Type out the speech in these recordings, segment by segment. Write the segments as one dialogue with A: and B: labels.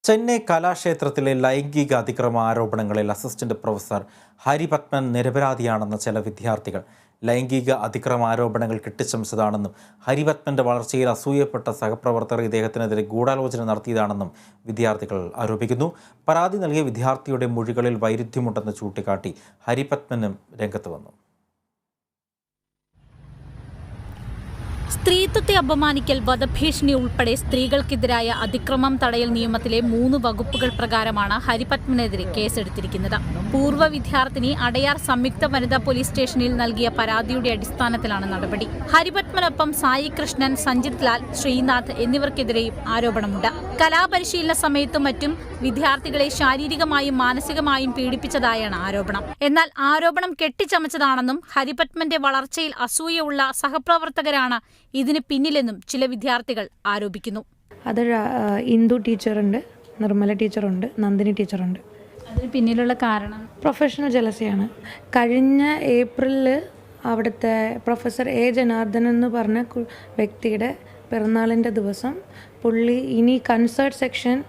A: ചെന്നൈ കലാക്ഷേത്രത്തിലെ ലൈംഗിക അതിക്രമ ആരോപണങ്ങളിൽ assistant professor ഹരിപത്മൻ നിരപരാധിയാണെന്ന ചില വിദ്യാർത്ഥികൾ ലൈംഗിക അതിക്രമ ആരോപണങ്ങൾ കെട്ടിച്ചമച്ചതാണെന്നും ഹരിപത്മന്റെ വളർച്ചയിൽ അസൂയപ്പെട്ട സഹപ്രവർത്തകർ ഇദ്ദേഹത്തിനെതിരെ ഗൂഢാലോചന നടത്തിയതാണെന്നും വിദ്യാർത്ഥികൾ ആരോപിക്കുന്നു. പരാതി നൽകിയ വിദ്യാർത്ഥിയുടെ മൊഴികളിൽ വൈരുദ്ധ്യമുണ്ടെന്ന് ചൂണ്ടിക്കാട്ടി ഹരിപത്മനും രംഗത്ത് വന്നു.
B: സ്ത്രീത്വത്തെ അപമാനിക്കൽ, വധഭീഷണി ഉൾപ്പെടെ സ്ത്രീകൾക്കെതിരായ അതിക്രമം തടയൽ നിയമത്തിലെ 3 വകുപ്പുകൾ പ്രകാരമാണ് ഹരിപത്മനെതിരെ കേസെടുത്തിരിക്കുന്നത്. പൂർവ്വ വിദ്യാർത്ഥിനി അടയാർ സംയുക്ത വനിതാ പോലീസ് സ്റ്റേഷനിൽ നൽകിയ പരാതിയുടെ അടിസ്ഥാനത്തിലാണ് നടപടി. ഹരിപത്മനൊപ്പം സായി കൃഷ്ണൻ, സഞ്ജിത് ലാൽ, ശ്രീനാഥ് എന്നിവർക്കെതിരെയും ആരോപണമുണ്ട്. കലാപരിശീലന സമയത്തും മറ്റും വിദ്യാർത്ഥികളെ ശാരീരികമായും മാനസികമായും പീഡിപ്പിച്ചതായാണ് ആരോപണം. എന്നാൽ ആരോപണം കെട്ടിച്ചമച്ചതാണെന്നും ഹരിപത്മന്റെ വളർച്ചയിൽ അസൂയുള്ള സഹപ്രവർത്തകരാണ് ഇതിന് പിന്നിലെന്നും ചില വിദ്യാർത്ഥികൾ ആരോപിക്കുന്നു.
C: അത് ഇന്ദു ടീച്ചറുണ്ട്, നിർമ്മല ടീച്ചറുണ്ട്, നന്ദിനി ടീച്ചറുണ്ട്.
B: അതിന് പിന്നിലുള്ള കാരണം
C: പ്രൊഫഷണൽ ജലസിയാണ്. കഴിഞ്ഞ ഏപ്രിലിൽ അവിടുത്തെ പ്രൊഫസർ എ ജനാർദ്ദനൻ എന്ന് പറഞ്ഞ വ്യക്തിയുടെ പിറന്നാളിൻ്റെ ദിവസം പുള്ളി ഇനി കൺസേർട്ട് സെക്ഷൻ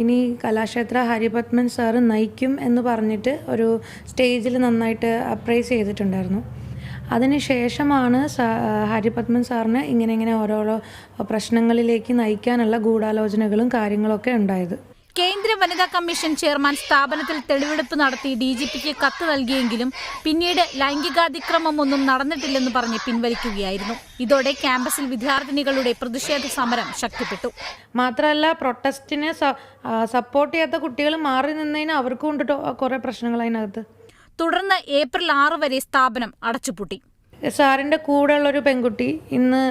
C: ഇനി കലാക്ഷേത്ര ഹരിപത്മൻ സാറ് നയിക്കും എന്ന് പറഞ്ഞിട്ട് ഒരു സ്റ്റേജിൽ നന്നായിട്ട് അപ്രൈസ് ചെയ്തിട്ടുണ്ടായിരുന്നു. അതിനുശേഷമാണ് ഹരിപത്മൻ സാറിന് ഇങ്ങനെ ഓരോരോ പ്രശ്നങ്ങളിലേക്ക് നയിക്കാനുള്ള ഗൂഢാലോചനകളും കാര്യങ്ങളൊക്കെ ഉണ്ടായത്.
B: കേന്ദ്ര വനിതാ കമ്മീഷൻ ചെയർമാൻ സ്ഥാപനത്തിൽ തെളിവെടുപ്പ് നടത്തി DGPക്ക് കത്ത് നൽകിയെങ്കിലും പിന്നീട് ലൈംഗികാതിക്രമമൊന്നും നടന്നിട്ടില്ലെന്ന് പറഞ്ഞ് പിൻവലിക്കുകയായിരുന്നു. ഇതോടെ ക്യാമ്പസിൽ വിദ്യാർത്ഥിനികളുടെ പ്രതിഷേധ സമരം ശക്തിപ്പെട്ടു.
C: മാത്രമല്ല, പ്രൊട്ടസ്റ്റിനെ സപ്പോർട്ട് ചെയ്യാത്ത കുട്ടികൾ മാറി നിന്നതിന് അവർക്കും ഉണ്ട് കുറേ പ്രശ്നങ്ങൾ അതിനകത്ത്.
B: തുടർന്ന് ഏപ്രിൽ 6 വരെ സ്ഥാപനം അടച്ചുപൂട്ടി.
C: സാറിൻ്റെ കൂടെയുള്ളൊരു പെൺകുട്ടി ഇന്ന്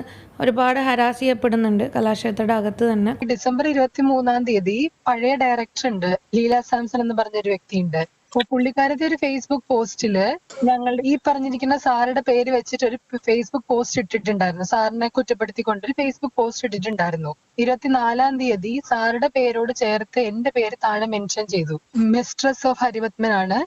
C: ഒരുപാട് ഹരാസ് ചെയ്യപ്പെടുന്നുണ്ട് കലാക്ഷേത്രയുടെ അകത്ത് തന്നെ.
D: ഡിസംബർ 23-ാം തീയതി പഴയ ഡയറക്ടർ ഉണ്ട്, ലീല സാംസൺ എന്ന് പറഞ്ഞൊരു വ്യക്തിയുണ്ട്. അപ്പോൾ പുള്ളിക്കാരത്തെ ഒരു ഫേസ്ബുക്ക് പോസ്റ്റില് ഞങ്ങൾ ഈ പറഞ്ഞിരിക്കുന്ന സാറുടെ പേര് വെച്ചിട്ട് ഒരു ഫേസ്ബുക്ക് പോസ്റ്റ് ഇട്ടിട്ടുണ്ടായിരുന്നു. സാറിനെ കുറ്റപ്പെടുത്തിക്കൊണ്ടൊരു ഫേസ്ബുക്ക് പോസ്റ്റ് ഇട്ടിട്ടുണ്ടായിരുന്നു. 24-ാം തീയതി സാറുടെ പേരോട് ചേർത്ത് എന്റെ പേര് താഴെ മെൻഷൻ ചെയ്തു. മിസ്ട്രസ് ഓഫ് ഹരിപത്മൻ ആണ്,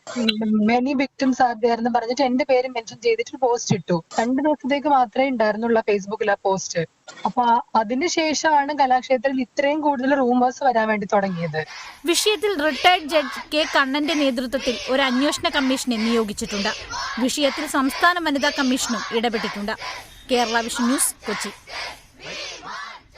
D: മെനി വിക്ടിംസ് ആർ ദെയർ എന്ന് പറഞ്ഞിട്ട് എന്റെ പേര് മെൻഷൻ ചെയ്തിട്ട് പോസ്റ്റ് ഇട്ടു. 2 ദിവസത്തേക്ക് മാത്രമേ ഉണ്ടായിരുന്നുള്ളൂ ഫേസ്ബുക്കിൽ ആ പോസ്റ്റ്. അപ്പൊ അതിനുശേഷമാണ് കലാക്ഷേത്രത്തിൽ ഇത്രയും കൂടുതൽ റൂമേഴ്സ് വരാൻ വേണ്ടി തുടങ്ങിയത്.
B: വിഷയത്തിൽ റിട്ടയർഡ് ജഡ്ജ് കെ കണ്ണന്റെ നേതൃത്വത്തിൽ ഒരു അന്വേഷണ കമ്മീഷനെ നിയോഗിച്ചിട്ടുണ്ട്. വിഷയത്തിൽ സംസ്ഥാന വനിതാ കമ്മീഷനും ഇടപെട്ടിട്ടുണ്ട്. Kerala vision news, Kochi.